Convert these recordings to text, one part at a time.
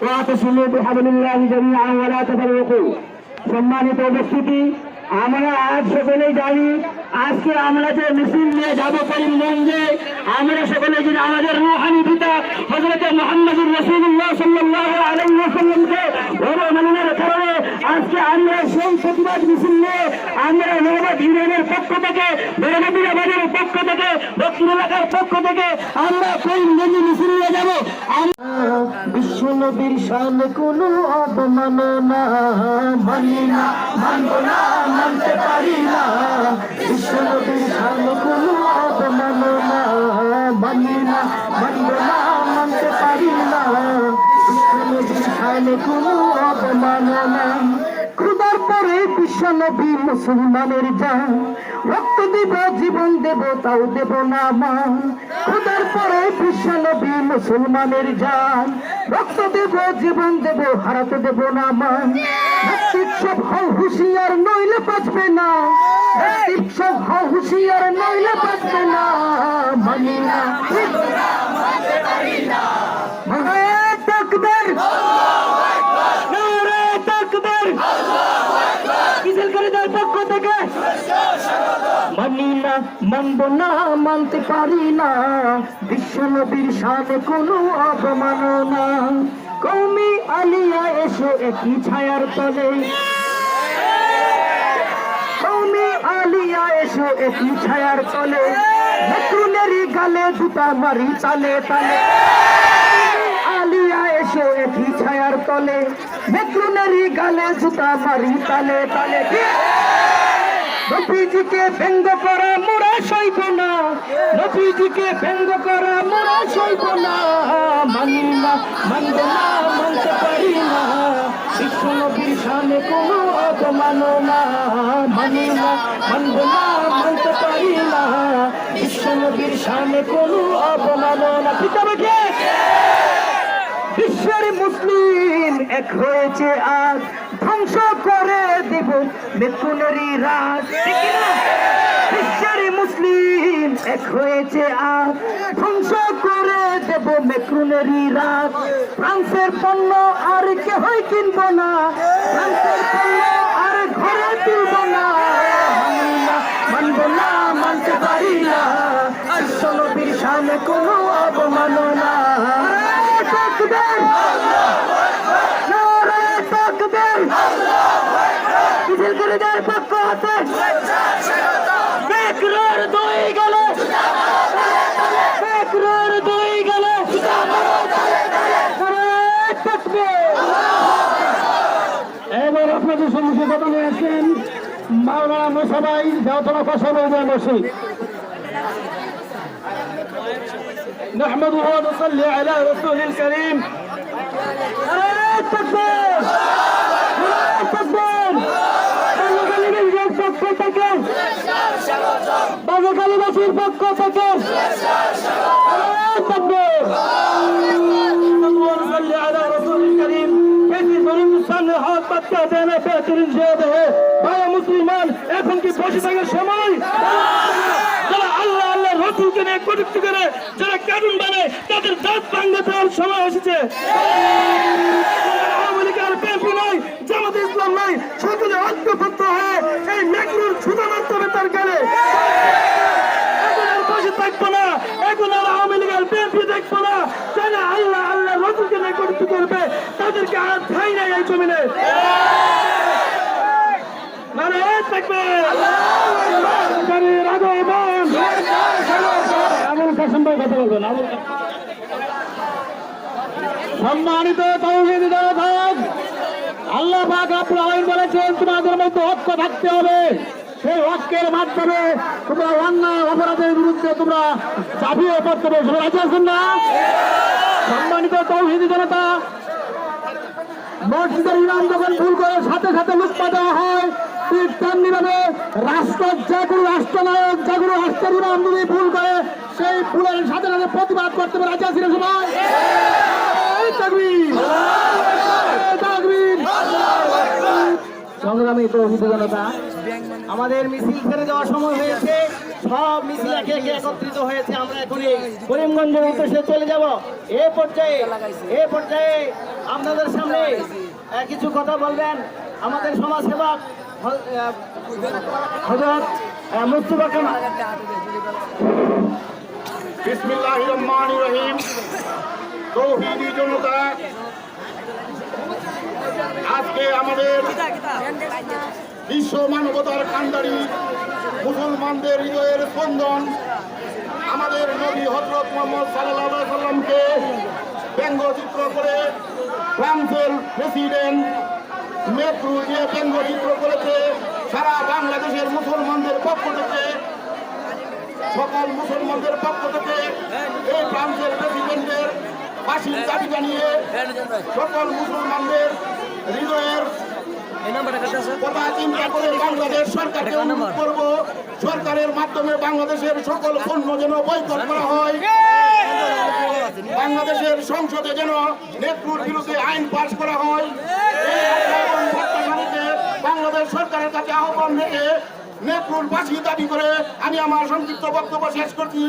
واعتصموا بحبل الله جميعا ولا تفرقوا। সম্মানিত উপস্থিতি, আমরা আজ সকলেই জানি আজকে আমরা যে মিছিল নিয়ে যাব করিমগঞ্জে, আমরা সকলে যদি আমাদের রূহানি পিতা হযরত মুহাম্মদুর রাসূলুল্লাহ সাল্লাল্লাহু আলাইহি ওয়াসাল্লামকে অবমাননার কারণে আজকে আমরা সেই প্রতিবাদ মিছিল নিয়ে আমরা নওগাঁ ইউনিয়নের পক্ষ থেকে, বেড়াবাজারের পক্ষ থেকে, দক্ষিণ এলাকার পক্ষ থেকে আমরা করিমগঞ্জে মিছিল নিয়ে যাব। বিশ্ব নবীর শান কোনো অবমাননা মানি না, মানব না, মানতে পারি না। বিশ্ব নবীর শান কোনো অবমাননা মানি না, মানব না, মানতে পারি না। বিশ্ব নবীর শান কোনো অবমাননা। খোদার পরে বিশ্ব নবী মুসলমানের জান, রক্ত দেব জীবন দেব তাও দেব না মান। খোদার পরে বিশ্ব নবী মুসলমানের জান, রক্ত দেব জীবন দেব হারাতে দেব না মান। সব হও হুঁশিয়ার নইলে বাঁচবে না, সব হও হুঁশিয়ার নইলে বাঁচবে না। মানি না, তাকবীর, নারে তাকবীর, কিসের করে তার পক্ষ থেকে মানি না, মানব না, মানতে পারি না। বিশ্ব নবীর শানে কোনো অবমাননা। কওমি আলিয়া এসো একই ছায়ার তলে, কওমি আলিয়া এসো একই ছায়ার তলে। নতুনেরই গালে জুতা মারি তালে তালে। আলিয়া এসো একই ছায়ার তলে, নতুনেরই গালে জুতা মারি তালে তালে। নবীজিকে ব্যঙ্গ করা মোরা সইব না, নবীজিকে ব্যঙ্গ করা মোরা সইব না। মানি না, মানব না, মানতে পারি না। বিশ্ব নবীর শানে কোনো অবমাননা মানি না, মানব না, মানতে পারি না। বিশ্ব নবীর শানে কোনো অবমাননা। পিতামাকে বিশ্বের মুসলিম এক হয়েছে আজ, ধ্বংস করে দেব মেকুনেরই রাজ। বিশ্বের মুসলিম এক হয়েছে আজ, ধ্বংস করে দেব মেকুনেরই রাজ। ফ্রান্সের পণ্য আর কেহই কিনব না, ফ্রান্সের পণ্য আর ঘরে তুলব না। মানি না, মানব না, মানতে পারি না। বিশ্ব নবীর সামনে কোনো অবমাননা। তাকবীর, নারে তাকবীর, মিছিল করে যার পক্ষ হাতে বেকরার দুই গেলে, বেকরার দুই গেলে। এবার আপনাদের সম্মুখে কথা নিয়ে আসছেন মাওলানা মুসা ভাই, যাওতলা ফসল বসি। نحمده ونصلي على رسول الكريم. التكبير، التكبير. বাজারকালীবাসীর পক্ষ থেকে, বাজারকালীবাসীর পক্ষ থেকে التكبير. ونصلي على رسول الكريم. كيف ظلم السنة حال بكة দেনা বেহতরিন জিয়াদা है। ভাই মুসলমান, এখন কি বসে থাকার সময়? যারা আল্লাহ আল্লাহ রসুলকে নিয়ে কটূক্তি করে, যারা কানুন বানায়, তাদের দাঁত ভাঙতে দেওয়ার সময় এসেছে। আওয়ামী লীগ আর বিএনপি নয়, জামাতে ইসলাম নয়, সকলে ঐক্যবদ্ধ হয়ে এই মেঘরুর ছুতা মারতে হবে তার গালে। এখন আর বসে থাকবো না, এখন আর আওয়ামী লীগ আর বিএনপি দেখবো না। যারা আল্লাহ আল্লাহ রসুলকে নিয়ে কটূক্তি করবে, তাদেরকে আর ঠাঁই নাই এই জমিনে। মানে থাকবে সম্মানিত তাওহীদি জনতা, আল্লাহ পাক রব্বুল আলামিন বলেছেন তোমাদের মধ্যে ঐক্য থাকতে হবে। সেই ঐক্যের মাধ্যমে তোমরা অন্যায় অপরাধের বিরুদ্ধে তোমরা ঝাঁপিয়ে পড়তে হবে। সবাই রাজি আছেন না? সম্মানিত তাওহীদি জনতা, মসজিদের ইমাম যখন ভুল করে সাথে সাথে লুৎফা দেওয়া হয়, ঠিক তেমনি ভাবে রাষ্ট্রের যে কোনো রাষ্ট্রনায়ক, যে কোনো রাষ্ট্রের ইমাম যদি ভুল করে, সেই ভুলের সাথে সাথে প্রতিবাদ করতে হবে। রাজি আছেন সবাই? তাকবীর, তাকবীর। সংগ্রামী তাওহীদি জনতা, আমাদের মিছিল ছেড়ে যাওয়ার সময় হয়েছে। সব মিছিল একে একে একত্রিত হয়েছে। আমরা এখন করিমগঞ্জের উদ্দেশ্যে চলে যাব। এ পর্যায়ে আপনাদের সামনে কিছু কথা বলবেন আমাদের সমাজসেবক হযরত মুস্তাফা কামাল। বিসমিল্লাহির রহমানির রহিম। তৌহিদি জনতা, আজকে আমাদের বিশ্ব মানবতার কান্ডারি মুসলমানদের হৃদয়ের স্পন্দন আমাদের নবী হযরত মুহাম্মদ সাল্লাল্লাহু আলাইহি সাল্লামকে ব্যঙ্গচিত্র করে ফ্রান্সের প্রেসিডেন্ট মেক্রু যে ব্যঙ্গচিত্র করেছে, সারা বাংলাদেশের মুসলমানদের পক্ষ থেকে, সকল মুসলমানদের পক্ষ থেকে এই ফ্রান্সের প্রেসিডেন্টের ফাঁসির দাবি জানিয়ে সকল মুসলমানদের হৃদয়ের কথা চিন্তা করে বাংলাদেশ সরকারকে অনুরোধ করব, সরকারের মাধ্যমে বাংলাদেশের সকল পণ্য যেন বয়কট করা হয়, বাংলাদেশের সংসদে যেন নেত্রুর বিরুদ্ধে আইন পাশ করা হয়। বাংলাদেশ সরকারের কাছে আহ্বান রেখে নেত্রুর ফাঁসি দাবি করে আমি আমার সংক্ষিপ্ত বক্তব্য শেষ করছি।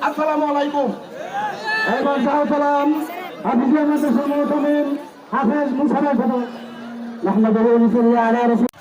আসসালামু আলাইকুম। এবার সালাম হাফিজিয়া মাদ্রাসার মুহতামিম হাফেজ মুসাররফ নাহমাদুহু ওয়া নুসাল্লি আলা রাসূল।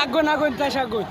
আগুন আগুন তাস আগুন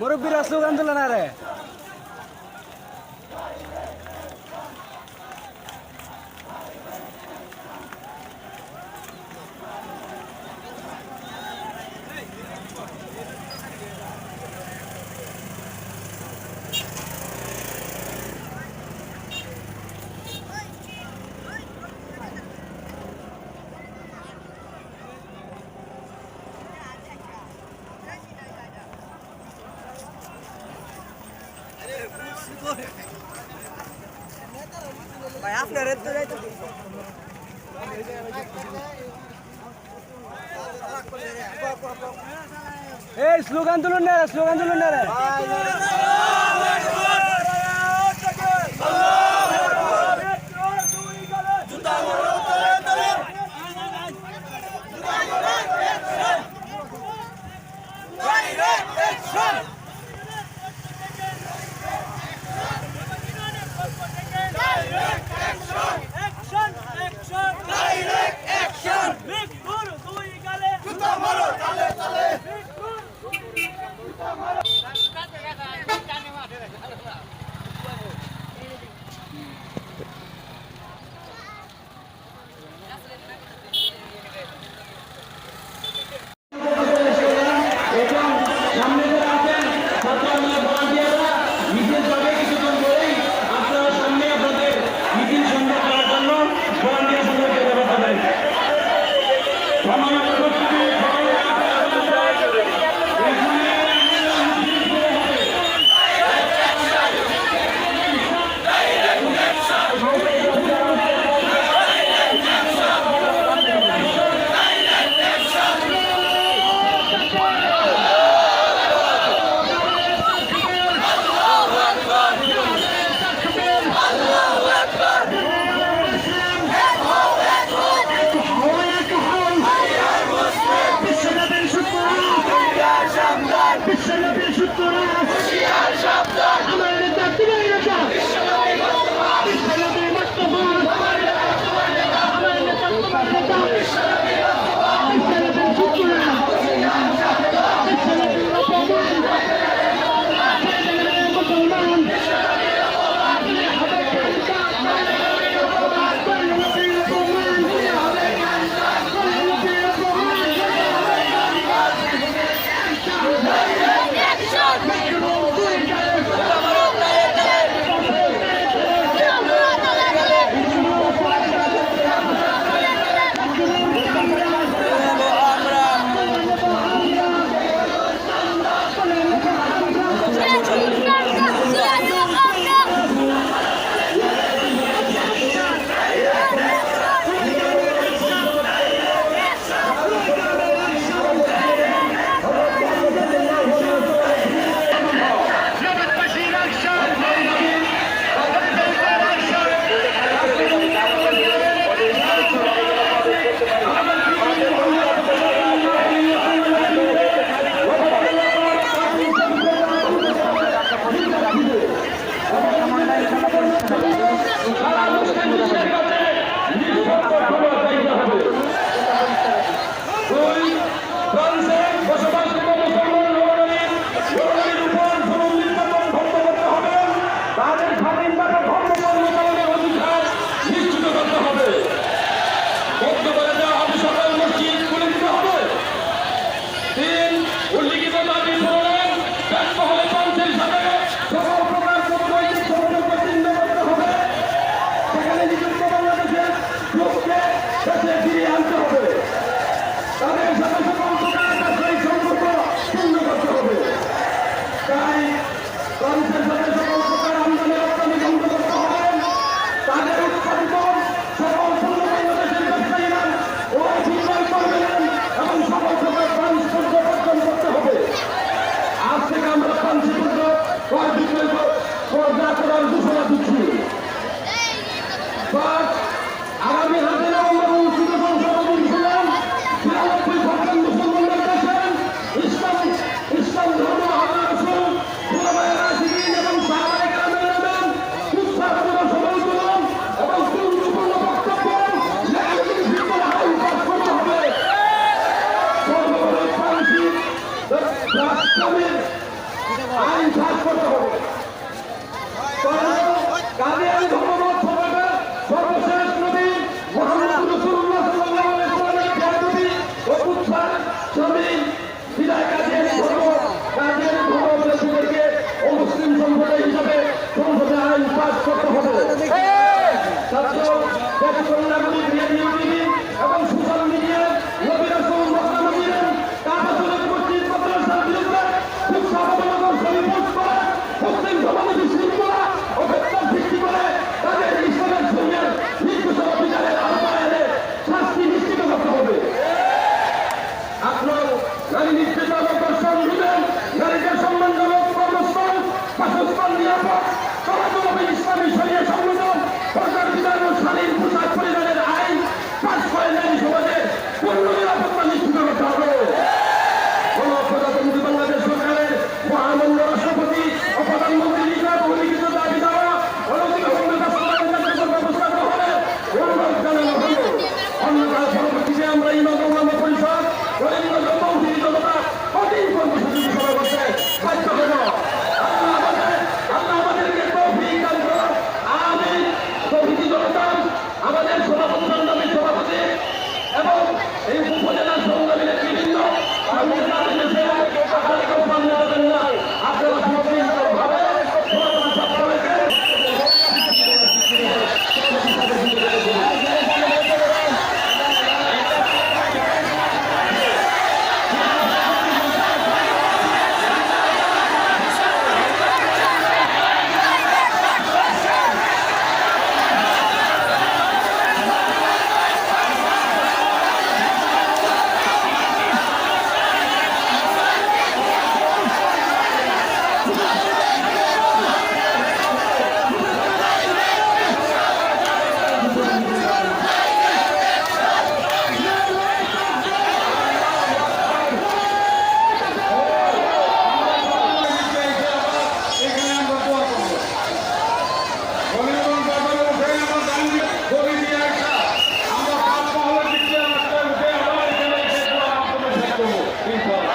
মুরব্বীরা স্লোগান দিল না রে ভাই আপনার তো যাইতে এই স্লোগান তুলুন না রে Şam'da People.